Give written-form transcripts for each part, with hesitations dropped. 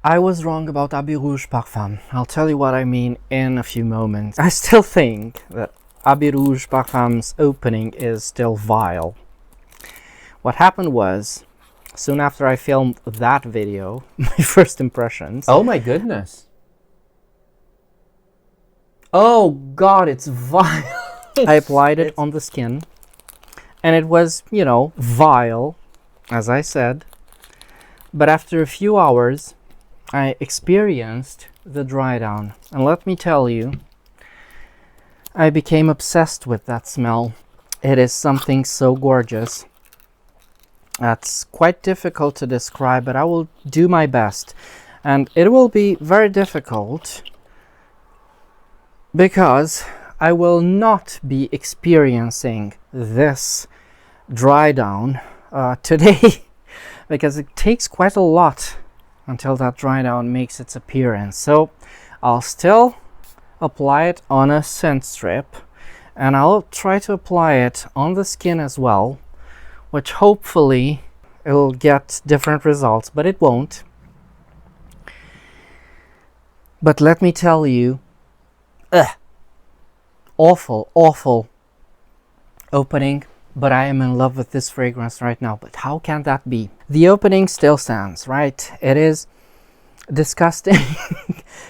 I was wrong about Abbey Rouge Parfum. I'll tell you what I mean in a few moments. I still think that Abbey Rouge Parfum's opening is still vile. What happened was, soon after I filmed that video, my first impressions... Oh my goodness. Oh god, it's vile. I applied it on the skin, and it was, you know, vile, as I said. But after a few hours, I experienced the dry down. And let me tell you, I became obsessed with that smell. It is something so gorgeous. That's quite difficult to describe, but I will do my best. And it will be very difficult because I will not be experiencing this dry down today because it takes quite a lot until that dry down makes its appearance. So I'll still apply it on a scent strip, and I'll try to apply it on the skin as well, which hopefully it'll get different results, but it won't. But let me tell you, awful opening, but I am in love with this fragrance right now. But how can that be? The opening still stands, right? It is disgusting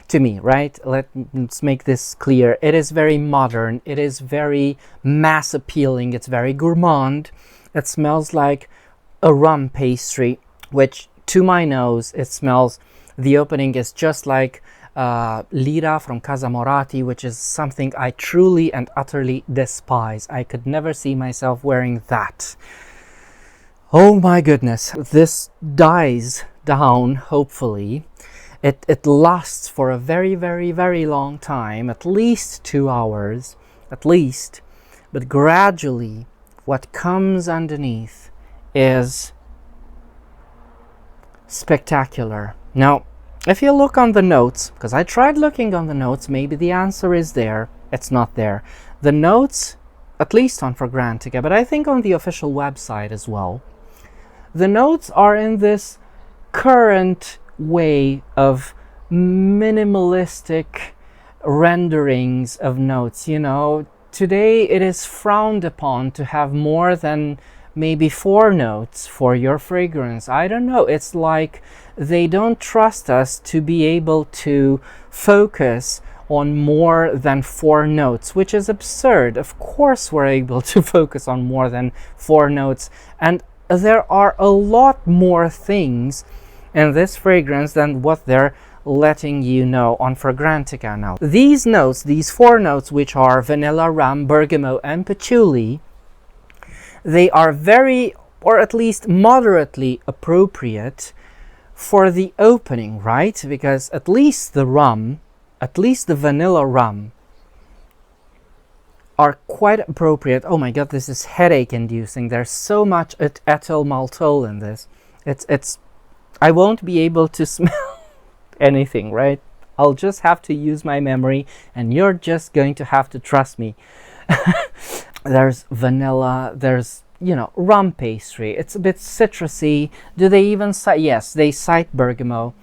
to me, right? Let's make this clear. It is very modern. It is very mass appealing. It's very gourmand. It smells like a rum pastry, which to my nose, it smells, the opening is just like Lira from Casa Moratti, which is something I truly and utterly despise. I could never see myself wearing that. Oh my goodness, this dies down, hopefully. It lasts for a very long time, at least 2 hours, at least. But gradually, what comes underneath is spectacular. Now, if you look on the notes, because I tried looking on the notes, maybe the answer is there. It's not there. The notes, at least on Fragrantica, but I think on the official website as well, the notes are in this current way of minimalistic renderings of notes. You know, today it is frowned upon to have more than maybe 4 notes for your fragrance. I don't know. It's like they don't trust us to be able to focus on more than 4 notes, which is absurd. Of course we're able to focus on more than 4 notes, and there are a lot more things in this fragrance than what they're letting you know on Fragrantica now. These notes, these 4 notes, which are vanilla, rum, bergamot, and patchouli, they are very, or at least moderately appropriate for the opening, right? Because at least the rum, at least the vanilla rum, are quite appropriate. Oh my god, this is headache inducing. There's so much ethyl maltol in this. It's I won't be able to smell anything, right? I'll just have to use my memory, and you're just going to have to trust me. There's vanilla, there's, you know, rum pastry. It's a bit citrusy. Do they even cite? Yes, they cite bergamot.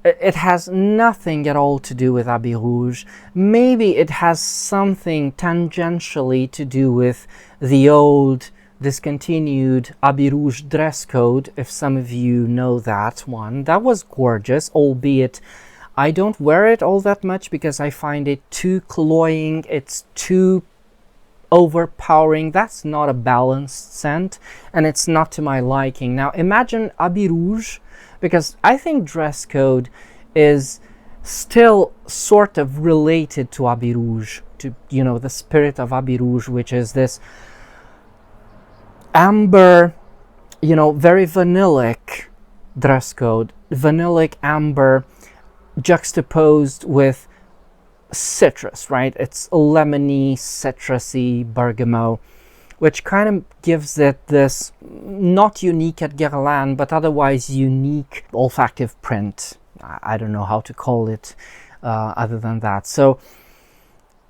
It has nothing at all to do with Abbey Rouge. Maybe it has something tangentially to do with the old discontinued Abbey Rouge dress code, if some of you know that one. That was gorgeous, albeit I don't wear it all that much because I find it too cloying. It's too overpowering. That's not a balanced scent, and it's not to my liking. Now imagine Abbey Rouge, because I think dress code is still sort of related to Abbey Rouge, to, you know, the spirit of Abbey Rouge, which is this amber, you know, very vanillic dress code, vanillic amber juxtaposed with citrus, right? It's lemony, citrusy bergamot, which kind of gives it this not unique at Guerlain, but otherwise unique olfactive print. I don't know how to call it other than that. So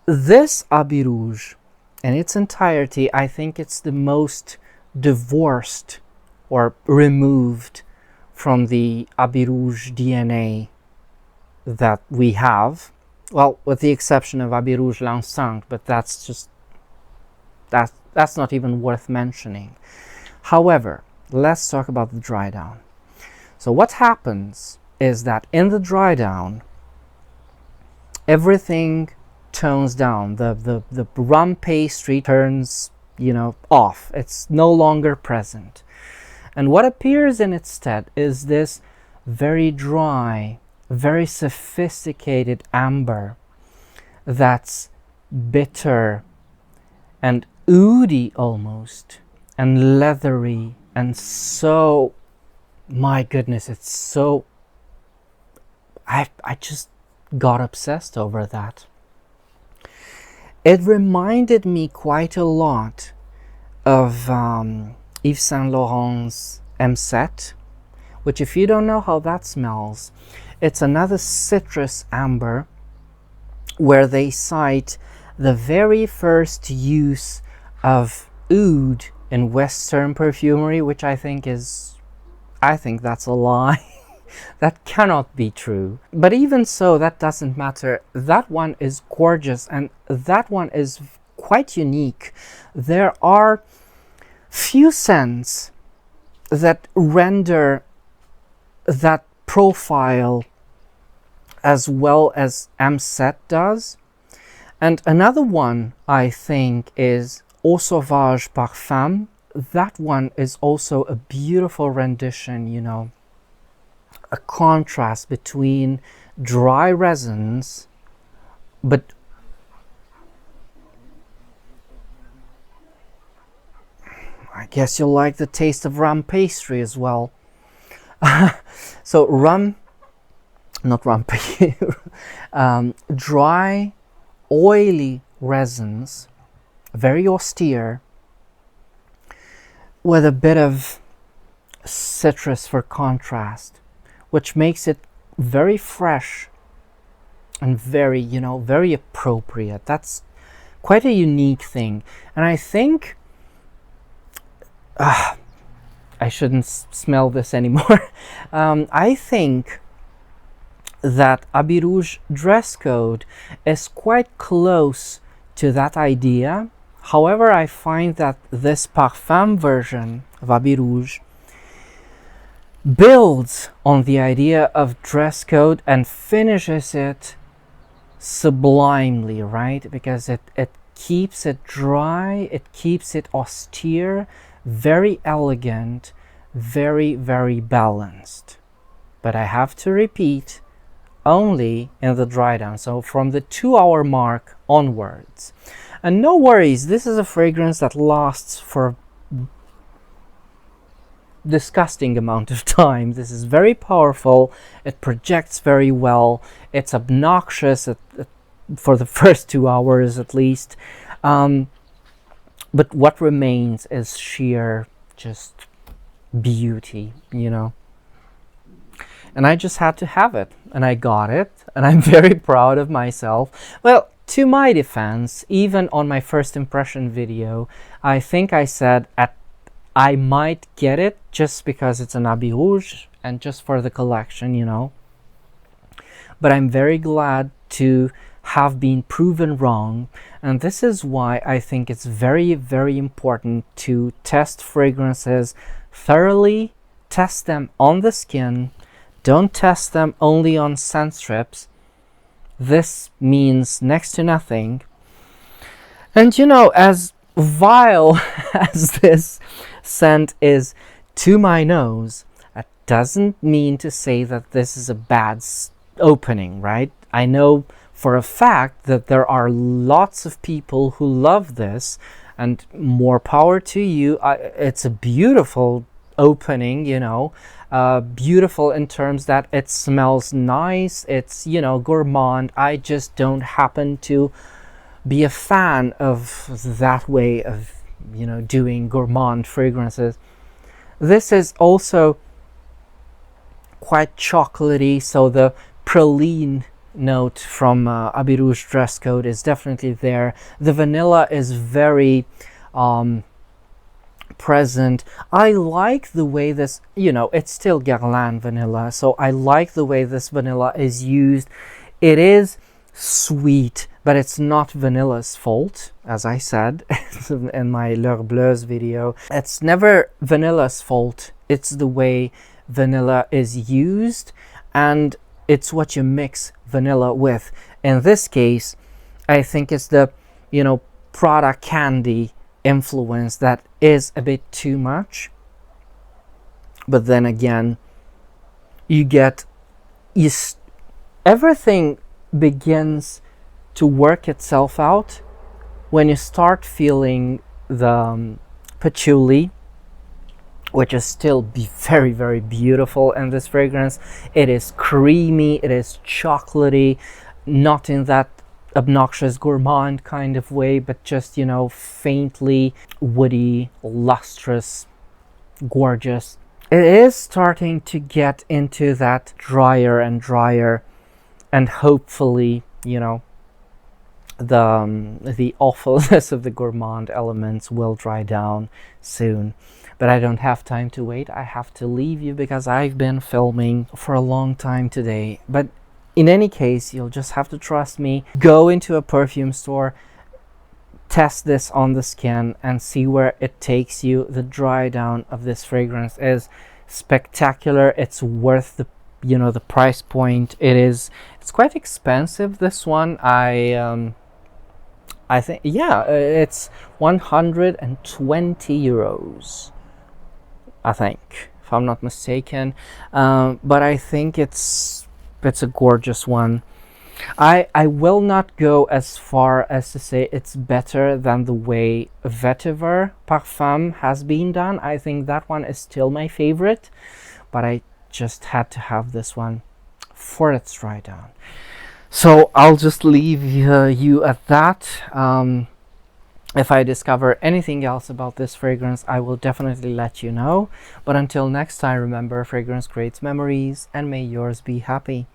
this Abbey Rouge in its entirety, I think it's the most divorced or removed from the Abbey Rouge DNA that we have. Well, with the exception of Abbey Rouge L'Enceinte, but that's not even worth mentioning. However, let's talk about the dry down. So what happens is that in the dry down, everything tones down. The rum pastry turns, off. It's no longer present. And what appears in its stead is this very dry, very sophisticated amber that's bitter and oudy almost, and leathery, and so, my goodness, it's so, I just got obsessed over that. It reminded me quite a lot of Yves Saint Laurent's M7, which, if you don't know how that smells, it's another citrus amber where they cite the very first use of oud in Western perfumery, which I think that's a lie. That cannot be true. But even so, that doesn't matter. That one is gorgeous, and that one is quite unique. There are few scents that render that profile as well as M7 does. And another one, I think, is Rouge Parfum. That one is also a beautiful rendition, a contrast between dry resins, but I guess you'll like the taste of rum pastry as well. So dry, oily resins, very austere, with a bit of citrus for contrast, which makes it very fresh and very, very appropriate. That's quite a unique thing. And I think I shouldn't smell this anymore. I think that Abbey Rouge dress code is quite close to that idea. However, I find that this Parfum version of Abbey Rouge builds on the idea of dress code and finishes it sublimely, right? Because it keeps it dry, it keeps it austere, very elegant, very, very balanced. But I have to repeat, only in the dry down, so from the 2-hour mark onwards. And no worries, this is a fragrance that lasts for disgusting amount of time. This is very powerful, it projects very well, it's obnoxious for the first 2 hours at least, but what remains is sheer just beauty, and I just had to have it, and I got it, and I'm very proud of myself. Well, to my defense, even on my first impression video, I think I said I might get it just because it's an Abbey Rouge and just for the collection, But I'm very glad to have been proven wrong, and this is why I think it's very, very important to test fragrances thoroughly, test them on the skin, don't test them only on scent strips. This means next to nothing. And as vile as this scent is to my nose, that doesn't mean to say that this is a bad opening, right? I know for a fact that there are lots of people who love this, and more power to you. It's a beautiful opening, beautiful in terms that it smells nice, it's gourmand. I just don't happen to be a fan of that way of doing gourmand fragrances. This is also quite chocolatey, so the praline note from Abbey Rouge dress code is definitely there. The vanilla is very present. I like the way this, you know, it's still Guerlain vanilla, so I like the way this vanilla is used. It is sweet, but it's not vanilla's fault, as I said in my L'Heure Bleu's video. It's never vanilla's fault. It's the way vanilla is used, and it's what you mix vanilla with. In this case, I think it's the, you know, Prada candy influence that is a bit too much. But then again, you get, everything begins to work itself out when you start feeling the patchouli, which is still very, very beautiful in this fragrance. It is creamy, it is chocolatey, not in that obnoxious gourmand kind of way, but just, you know, faintly woody, lustrous, gorgeous. It is starting to get into that drier and drier, and hopefully, you know, the awfulness of the gourmand elements will dry down soon. But I don't have time to wait. I have to leave you because I've been filming for a long time today. But in any case, you'll just have to trust me. Go into a perfume store, test this on the skin, and see where it takes you. The dry down of this fragrance is spectacular. It's worth the, you know, the price point. It's quite expensive, this one. I think, yeah, it's 120 euros, I think, if I'm not mistaken. But I think it's a gorgeous one. I will not go as far as to say it's better than the way Vetiver Parfum has been done. I think that one is still my favorite, but I just had to have this one for its dry down. So I'll just leave you at that. If I discover anything else about this fragrance, I will definitely let you know. But until next time, remember, fragrance creates memories, and may yours be happy.